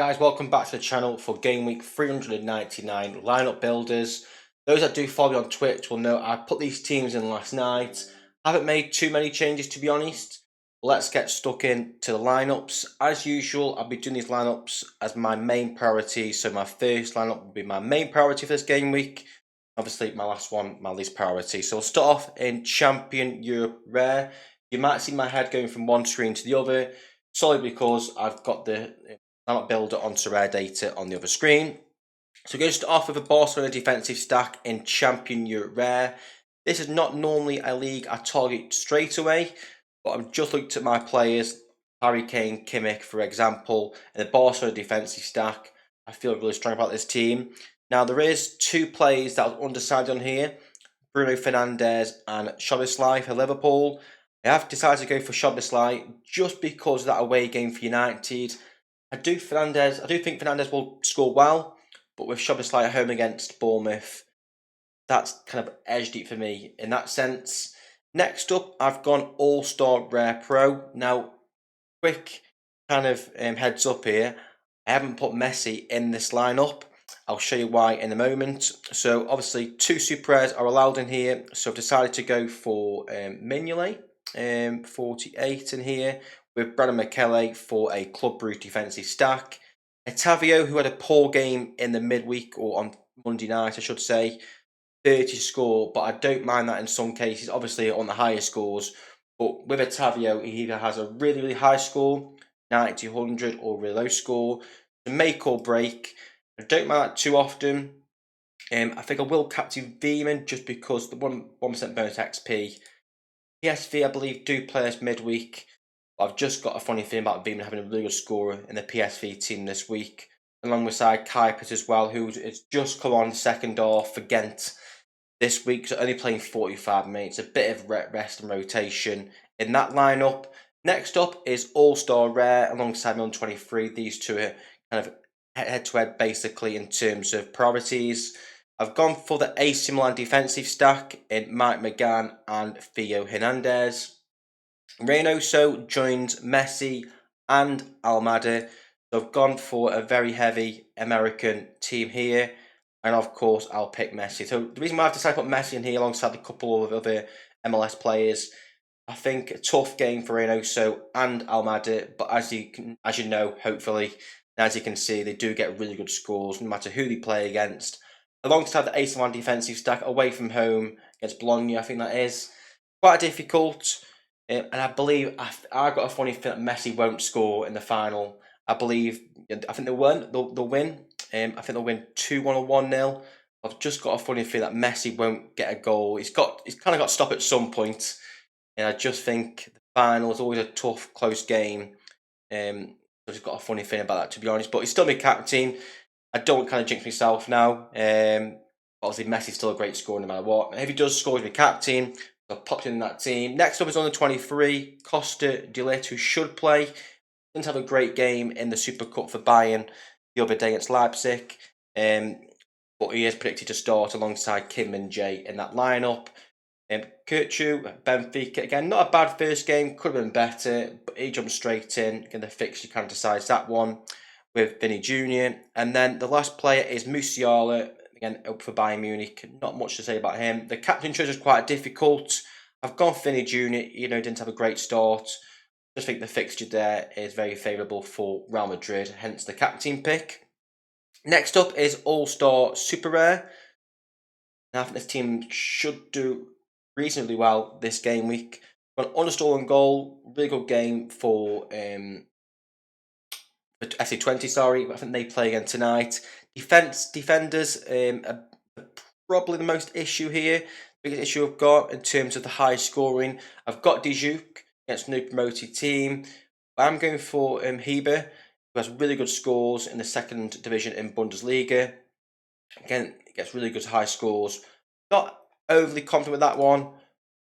Guys, welcome back to the channel for game week 399 lineup builders. Those that do follow me on Twitch will know I put these teams in last night. I haven't made too many changes, to be honest. Let's get stuck into the lineups. As usual, I'll be doing these lineups as my main priority. So my first lineup will be my main priority for this game week. Obviously, my last one, my least priority. So we'll start off in Champion Europe Rare. You might see my head going from one screen to the other, solely because I've got the lineup builder on Sorare data on the other screen. So we're going to start off with a Barcelona defensive stack in Champion Europe Rare. This is not normally a league I target straight away, but I've just looked at my players, Harry Kane, Kimmich, for example, and the Barcelona defensive stack. I feel really strong about this team. Now, there is two players that I was undecided on here, Bruno Fernandes and Szoboszlai for Liverpool. I have decided to go for Szoboszlai just because of that away game for United. I do think Fernandes will score well, but with Szoboszlai at home against Bournemouth, that's kind of edged it for me in that sense. Next up, I've gone All-Star Rare Pro. Now, quick kind of heads up here. I haven't put Messi in this lineup. I'll show you why in a moment. So obviously, two super rares are allowed in here. So I've decided to go for Mignolet, 48 in here, with Brandon McKellar for a Club Brugge defensive stack. Otavio, who had a poor game in the midweek, or on Monday night, I should say, 30 score, but I don't mind that in some cases, obviously on the higher scores. But with Otavio, he either has a really, really high score, 90, 100, or a really low score. To make or break, I don't mind that too often. I think I will captain Veeman just because the 1% bonus XP. PSV, I believe, do play us midweek. I've just got a funny feeling about Veeman having a really good scorer in the PSV team this week, alongside Kuipers as well, who has just come on second half for Ghent this week, so only playing 45 minutes, a bit of rest and rotation in that lineup. Next up is All-Star Rare alongside me on 23. These two are kind of head-to-head basically in terms of priorities. I've gone for the AC Milan defensive stack in Mike McGann and Theo Hernandez. Reynoso joins Messi and Almada. So I've gone for a very heavy American team here. And of course, I'll pick Messi. So the reason why I've decided to put Messi in here alongside a couple of other MLS players, I think a tough game for Reynoso and Almada. But as you know, hopefully, and as you can see, they do get really good scores no matter who they play against. Alongside the AC Milan defensive stack away from home against Bologna, I think that is quite difficult. And I believe I got a funny feeling that Messi won't score in the final. I think they'll win. They'll win. I think they'll win 2-1 or 1-0. I've just got a funny feeling that Messi won't get a goal. He's kind of got to stop at some point, and I just think the final is always a tough, close game. I've just got a funny feeling about that, to be honest. But he's still my captain. I don't kind of jinx myself now. Obviously, Messi's still a great scorer no matter what. If he does score, he's my captain. So I've popped in that team. Next up is on the 23, Costa de Ligt, who should play. Didn't have a great game in the Super Cup for Bayern the other day against Leipzig. But he is predicted to start alongside Kim and Jay in that lineup. Kirchu, Benfica, again, not a bad first game, could have been better, but he jumped straight in. Again, the fixture kind of decides that one with Vinny Jr. And then the last player is Musiala, again, up for Bayern Munich. Not much to say about him. The captain choice is quite difficult. I've gone Vinny Jr., didn't have a great start. I just think the fixture there is very favourable for Real Madrid, hence the captain pick. Next up is All-Star Super Rare. Now, I think this team should do reasonably well this game week. Got an understolen goal, really good game for SC20, sorry. I think they play again tonight. Defenders are probably the most issue here. Biggest issue I've got in terms of the high scoring. I've got Dijuk against a new promoted team. I'm going for Heber, who has really good scores in the second division in Bundesliga. Again, he gets really good high scores. Not overly confident with that one,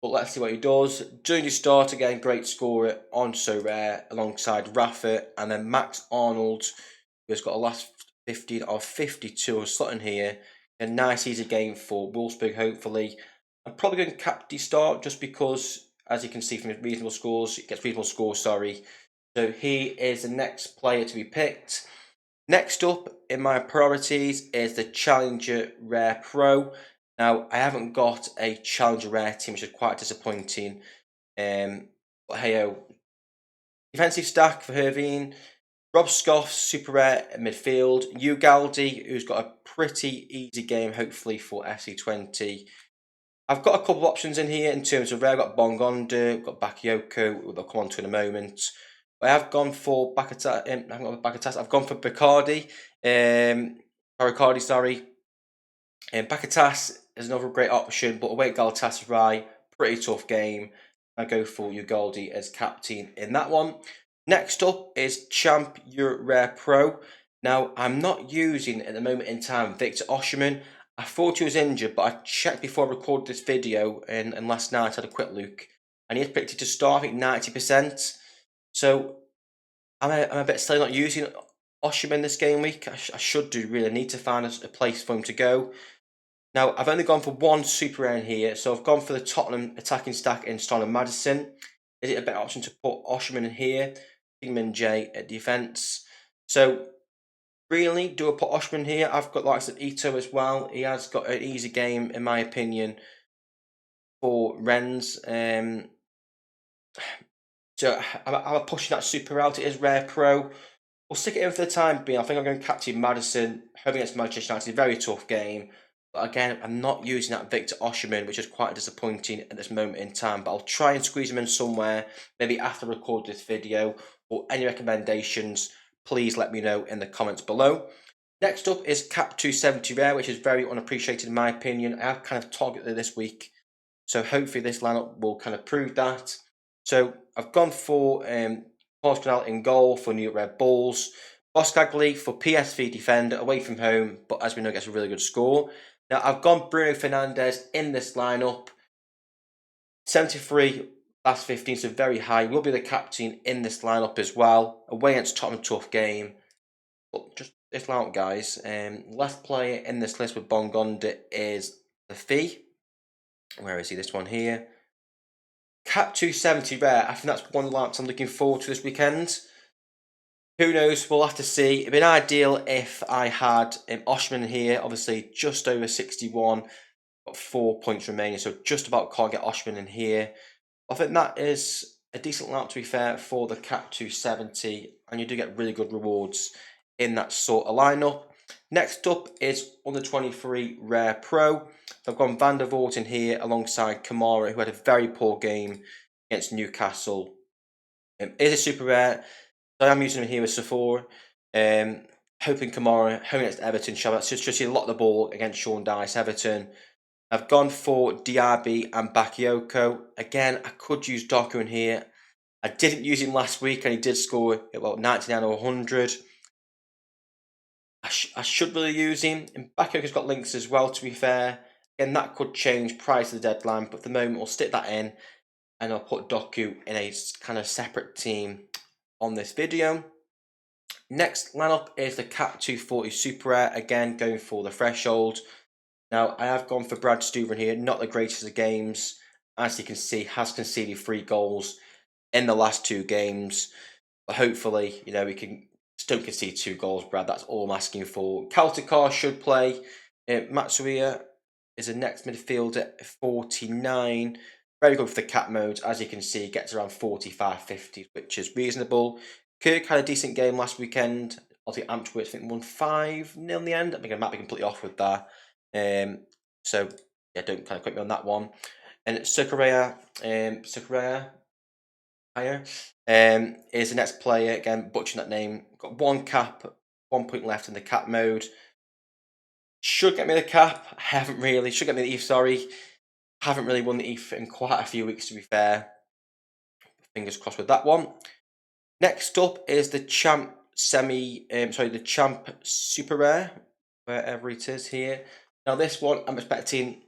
but let's see what he does. Junior start again, great scorer on So Rare alongside Rafa, and then Max Arnold, who has got a last 15 of 52 slot in here. A nice easy game for Wolfsburg, hopefully. I'm probably going to cap the start just because, as you can see from his reasonable scores, he gets reasonable scores, sorry. So he is the next player to be picked. Next up in my priorities is the Challenger Rare Pro. Now, I haven't got a Challenger Rare team, which is quite disappointing. But hey, defensive stack for Herveen. Rob Scoff's super rare at midfield. Ugaldi, who's got a pretty easy game, hopefully, for FC20. I've got a couple of options in here in terms of rare. I've got Bongonda, I've got Bakayoko, which I'll come on to in a moment. I have gone for Bakatas. I haven't got Bakatas. I've gone for Bacardi. Bacardi, sorry. Bakatas is another great option, but away at Galatasaray, pretty tough game. I go for Ugaldi as captain in that one. Next up is Champ Europe Rare Pro. Now, I'm not using at the moment in time Victor Osimhen. I thought he was injured, but I checked before I recorded this video, and last night I had a quick look, and he is predicted to start, I think, 90%. So I'm a bit still not using Osimhen this game week. I should do, really need to find a place for him to go. Now, I've only gone for one super rare in here, so I've gone for the Tottenham attacking stack in Stone and Madison. Is it a better option to put Osimhen in here? Kingman J at defence. So, really, do I put Osimhen here? I've got likes of Ito as well. He has got an easy game, in my opinion, for Rennes. So, I'm pushing that super out. It is Rare Pro. We'll stick it in for the time being. I think I'm going to captain Madison. Home against Manchester United, a very tough game. But again, I'm not using that Victor Osimhen, which is quite disappointing at this moment in time. But I'll try and squeeze him in somewhere, maybe after I record this video. Or any recommendations, please let me know in the comments below. Next up is Cap 270 Rare, which is very unappreciated in my opinion. I have kind of targeted it this week. So hopefully this lineup will kind of prove that. So I've gone for Portugal in goal for New York Red Bulls. Boskagli for PSV defender away from home, but as we know, gets a really good score. Now I've gone Bruno Fernandes in this lineup. 73 last 15, so very high. Will be the captain in this lineup as well. Away against Tottenham, tough game. But just this lineup, guys. Last player in this list with Bongonda is the Fee. Where is he? This one here. Cap 270 rare. I think that's one of the lineups I'm looking forward to this weekend. Who knows? We'll have to see. It'd been ideal if I had Osimhen here. Obviously, just over 61. Got 4 points remaining, so just about can't get Osimhen in here. I think that is a decent lineup, to be fair, for the Cap 270, and you do get really good rewards in that sort of lineup. Next up is under 23 Rare Pro. I've gone Van der Voort in here alongside Kamara, who had a very poor game against Newcastle. Is a super rare, so I'm using him here with Sorare. Hoping Kamara, home against Everton, shall just see a lot of the ball against Sean Dyche, Everton. I've gone for Diaby and Bakayoko. Again, I could use Doku in here. I didn't use him last week and he did score about 99 or 100. I should really use him. And Bakayoko's got links as well, to be fair. Again, that could change prior to the deadline, but for the moment, we'll stick that in. And I'll put Doku in a kind of separate team on this video. Next lineup is the Cap 240 Super Rare. Again, going for the threshold. Now, I have gone for Brad Stuver here. Not the greatest of games. As you can see, has conceded 3 goals in the last 2 games. But hopefully, we can still concede 2 goals, Brad. That's all I'm asking for. Kaltikar should play. Matsuya is the next midfielder at 49. Very good for the cap modes. As you can see, gets around 45, 50, which is reasonable. Kirk had a decent game last weekend. Obviously, Antwerp, I think, won 5-0 in the end. I think I might be completely off with that. So, yeah, don't kind of quote me on that one. And Sorare is the next player. Again, butchering that name. Got 1 cap, 1 point left in the cap mode. Should get me the cap. Haven't really. Should get me the ETH, sorry. Haven't really won the ETH in quite a few weeks, to be fair. Fingers crossed with that one. Next up is the Champ the Champ Super Rare, wherever it is here. Now this one, I'm expecting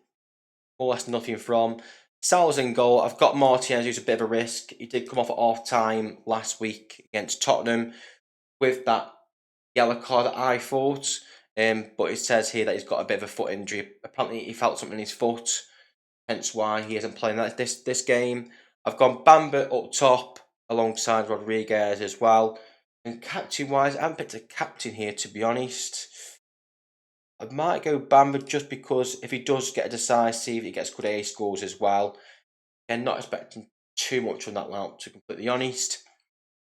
more or less nothing from. Sal's in goal. I've got Martinez, who's a bit of a risk. He did come off at half-time last week against Tottenham with that yellow card, I thought. But it says here that he's got a bit of a foot injury. Apparently he felt something in his foot, hence why he isn't playing this game. I've gone Bamba up top alongside Rodriguez as well. And captain wise, I haven't picked a captain here, to be honest. I might go Bamford just because if he does get a decisive, he gets good A scores as well. And not expecting too much on that lineup, to be completely honest.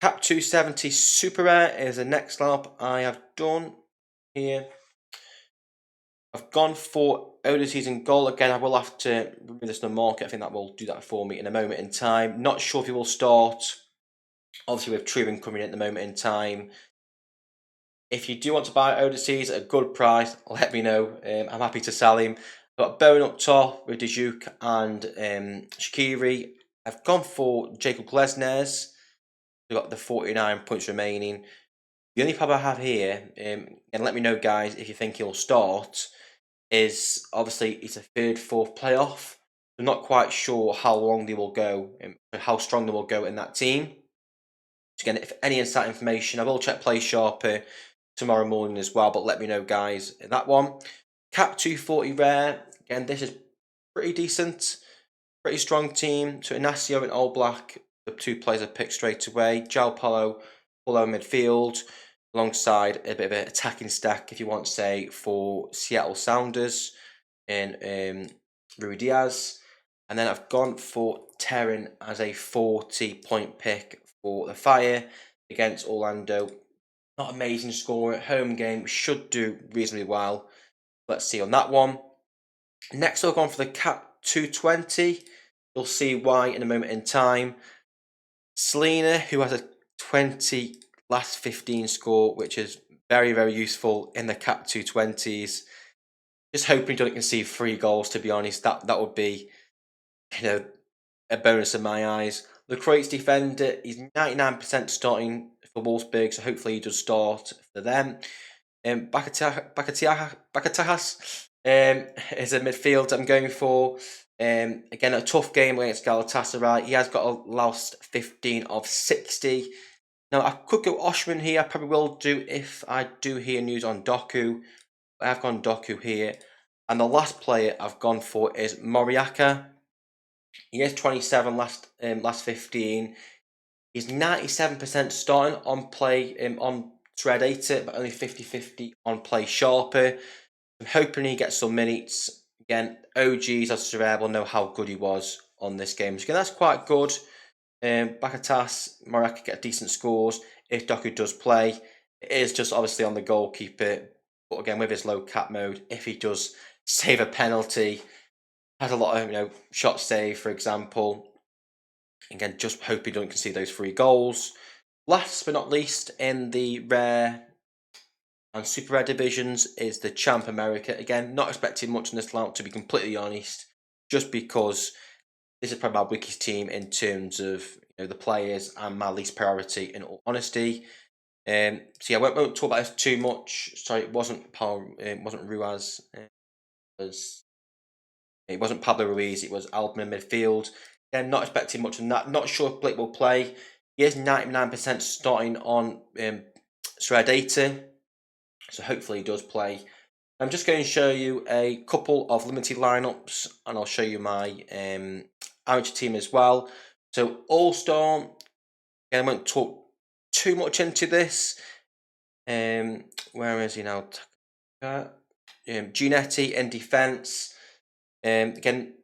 Cap 270 Super Rare is the next lineup I have done here. I've gone for Odyssey's in goal. Again, I will have to remove this in the market. I think that will do that for me in a moment in time. Not sure if he will start. Obviously, with Truman coming in at the moment in time. If you do want to buy Odysseys at a good price, let me know. I'm happy to sell him. I've got Bowen up top with Dijuk and Shaqiri. I've gone for Jacob Glesnes. We've got the 49 points remaining. The only problem I have here, and let me know, guys, if you think he'll start, is obviously it's a third, fourth playoff. I'm not quite sure how long they will go, how strong they will go in that team. Again, if any inside information, I will check Play Sharper tomorrow morning as well, but let me know, guys, in that one. Cap 240 rare. Again, this is pretty decent, pretty strong team. So Inacio and All Black, the two players I picked straight away. João Paulo midfield, alongside a bit of an attacking stack, if you want to say, for Seattle Sounders and Rui Diaz. And then I've gone for Terran as a 40-point pick for the Fire against Orlando. Not amazing score at home game, should do reasonably well. Let's see on that one. Next, I've gone for the Cap 220. You'll see why in a moment in time. Selena, who has a 20 last 15 score, which is very, very useful in the Cap 220s. Just hoping he doesn't concede 3 goals, to be honest. That would be, a bonus in my eyes. The Croats defender, he's 99% starting for Wolfsburg, so hopefully he does start for them. Bakatas is a midfield I'm going for. Again, a tough game against Galatasaray. He has got a last 15 of 60. Now, I could go Osimhen here. I probably will do if I do hear news on Doku. I have gone Doku here. And the last player I've gone for is Moriaka. He is 27 last 15. He's 97% starting on play on Thread 8, but only 50-50 on Play Sharper. I'm hoping he gets some minutes. Again, OGs as Sorare will know how good he was on this game. So again, that's quite good. Bakatas, Moriaka get decent scores if Doku does play. It is just obviously on the goalkeeper, but again, with his low cap mode, if he does save a penalty, has a lot of shot save, for example. Again, just hope he don't concede those 3 goals. Last but not least, in the rare and super rare divisions is the Champ America. Again, not expecting much in this lineup, to be completely honest, just because this is probably my weakest team in terms of the players and my least priority, in all honesty. So yeah, I won't talk about this too much. Sorry, it wasn't Ruiz. It wasn't Pablo Ruiz. It was Alban in midfield. Again, not expecting much on that. Not sure if Blake will play. He is 99% starting on Sorare Data, so hopefully he does play. I'm just going to show you a couple of limited lineups, and I'll show you my amateur team as well. So All-Star, again, I won't talk too much into this. Where is he now? Ginetti in defence. Again,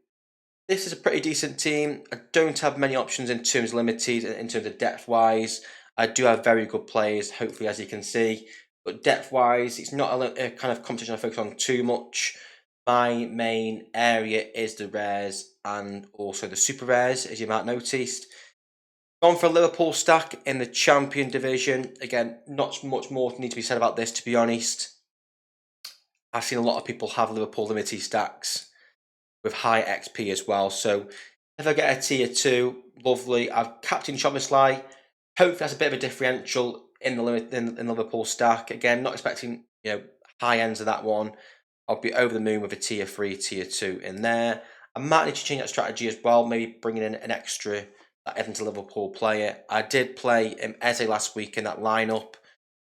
this is a pretty decent team. I don't have many options in terms of limited, in terms of depth-wise. I do have very good players, hopefully, as you can see. But depth-wise, it's not a kind of competition I focus on too much. My main area is the rares and also the super rares, as you might have noticed. Gone for a Liverpool stack in the Champion Division. Again, not much more need to be said about this, to be honest. I've seen a lot of people have Liverpool limited stacks with high XP as well. So if I get a tier 2, lovely. I've captained Chomislai. Hopefully that's a bit of a differential in the in Liverpool stack. Again, not expecting high ends of that one. I'll be over the moon with a tier 3, tier 2 in there. I might need to change that strategy as well. Maybe bringing in an extra Everton Liverpool player. I did play Eze last week in that lineup,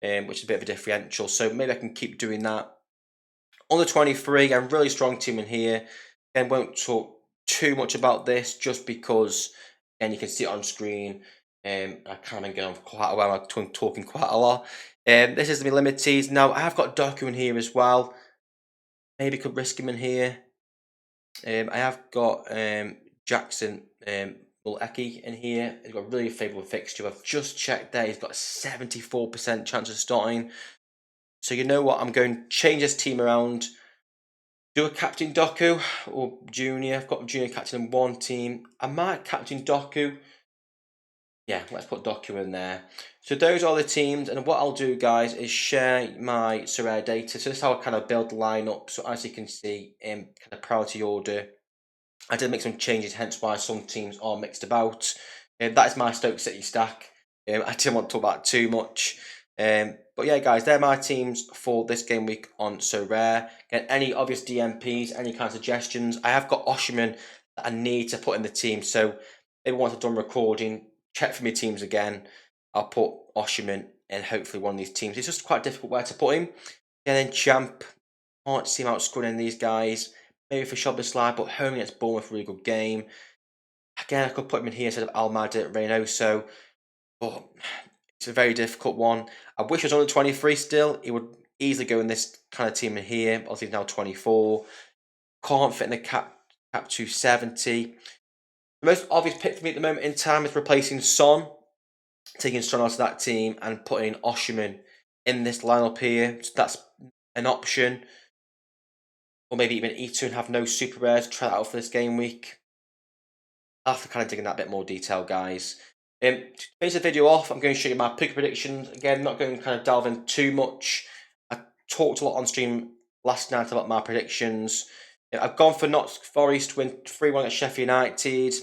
which is a bit of a differential. So maybe I can keep doing that. On the 23, I'm really strong team in here. Again, won't talk too much about this just because, again, you can see it on screen. I can't been going on for quite a while. I'm talking quite a lot. This is the limited. Now I have got Doku in here as well. Maybe could risk him in here. I have got Jackson Muleki in here. He's got a really favourable fixture. I've just checked there. He's got a 74% chance of starting. So you know what? I'm going to change this team around. Do a captain Doku or junior. I've got junior captain in one team. I might captain Doku. Yeah, let's put Doku in there. So those are the teams, and what I'll do, guys, is share my Sorare data. So this is how I kind of build the lineup. So as you can see, in kind of priority order, I did make some changes, hence why some teams are mixed about. That is my Stoke City stack. I didn't want to talk about it too much. But yeah, guys, they're my teams for this game week on Sorare. Again, any obvious DMPs, any kind of suggestions? I have got Osimhen that I need to put in the team. So maybe once I've done recording, check for my teams again. I'll put Osimhen in hopefully one of these teams. It's just quite difficult where to put him. And then Champ, can't see him outscoring these guys. Maybe for Szoboszlai, but home against Bournemouth, really good game. Again, I could put him in here instead of Almada, Reynoso, but it's a very difficult one. I wish he was only 23 still. He would easily go in this kind of team in here. Obviously, he's now 24. Can't fit in the cap 270. The most obvious pick for me at the moment in time is replacing Son, taking Son out of that team and putting Osimhen in this lineup here. So that's an option. Or maybe even E2 and have no super rares. Try that out for this game week. I'll have to kind of dig in that bit more detail, guys. To finish the video off, I'm going to show you my pick predictions. Again, not going to kind of delve in too much. I talked a lot on stream last night about my predictions. I've gone for Notts Forest to win 3-1 at Sheffield United.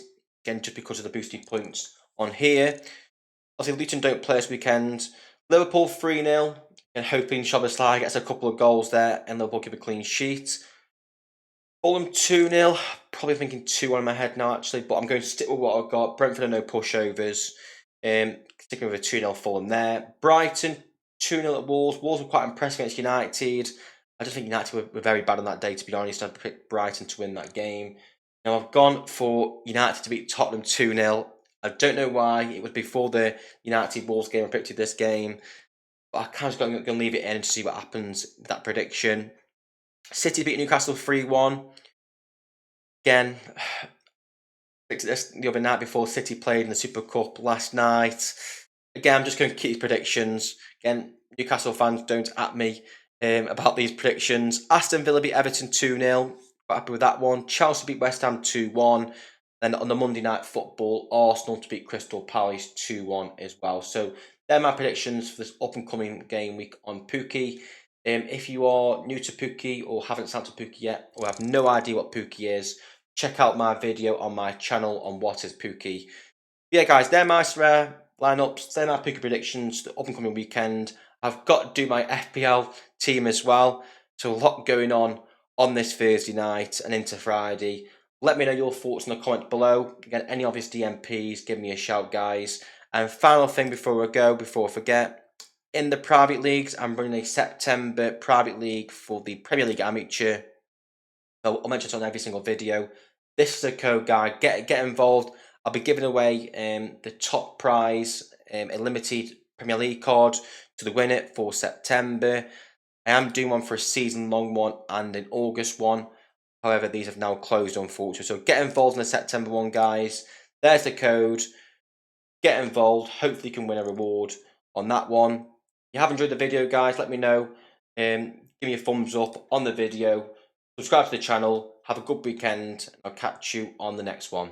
Again, just because of the boosted points on here. Obviously, Luton don't play this weekend. Liverpool 3-0. And hoping Szoboszlai gets a couple of goals there and Liverpool give a clean sheet. Fulham 2-0. Probably thinking 2-1 in my head now, actually, but I'm going to stick with what I've got. Brentford are no pushovers. Sticking with a 2-0 Fulham there. Brighton 2-0 at Wolves. Wolves were quite impressed against United. I just think United were very bad on that day, to be honest. I picked Brighton to win that game. Now, I've gone for United to beat Tottenham 2-0. I don't know why. It was before the United-Wolves game. I predicted this game. But I kind of going to leave it in to see what happens with that prediction. City beat Newcastle 3-1. Again, this the other night before City played in the Super Cup last night. Again, I'm just going to keep these predictions. Again, Newcastle fans, don't at me about these predictions. Aston Villa beat Everton 2-0. Quite happy with that one. Chelsea beat West Ham 2-1. Then on the Monday Night Football, Arsenal to beat Crystal Palace 2-1 as well. So they're my predictions for this up-and-coming game week on Pookie. If you are new to Pookie or haven't signed to Pookie yet or have no idea what Pookie is, check out my video on my channel on what is Pookie. Yeah, guys, they're my rare lineups. They're my Pookie predictions for the up-and-coming weekend. I've got to do my FPL team as well. So a lot going on this Thursday night and into Friday. Let me know your thoughts in the comments below. Again, any obvious DMPs, give me a shout, guys. And final thing before I forget, in the private leagues, I'm running a September private league for the Premier League Amateur. So I'll mention it on every single video. This is a code, guy. Get involved. I'll be giving away the top prize, a limited Premier League card to the winner for September. I am doing one for a season-long one and an August one. However, these have now closed, unfortunately. So get involved in the September one, guys. There's the code. Get involved. Hopefully you can win a reward on that one. If you have enjoyed the video, guys, let me know. Give me a thumbs up on the video. Subscribe to the channel. Have a good weekend. I'll catch you on the next one.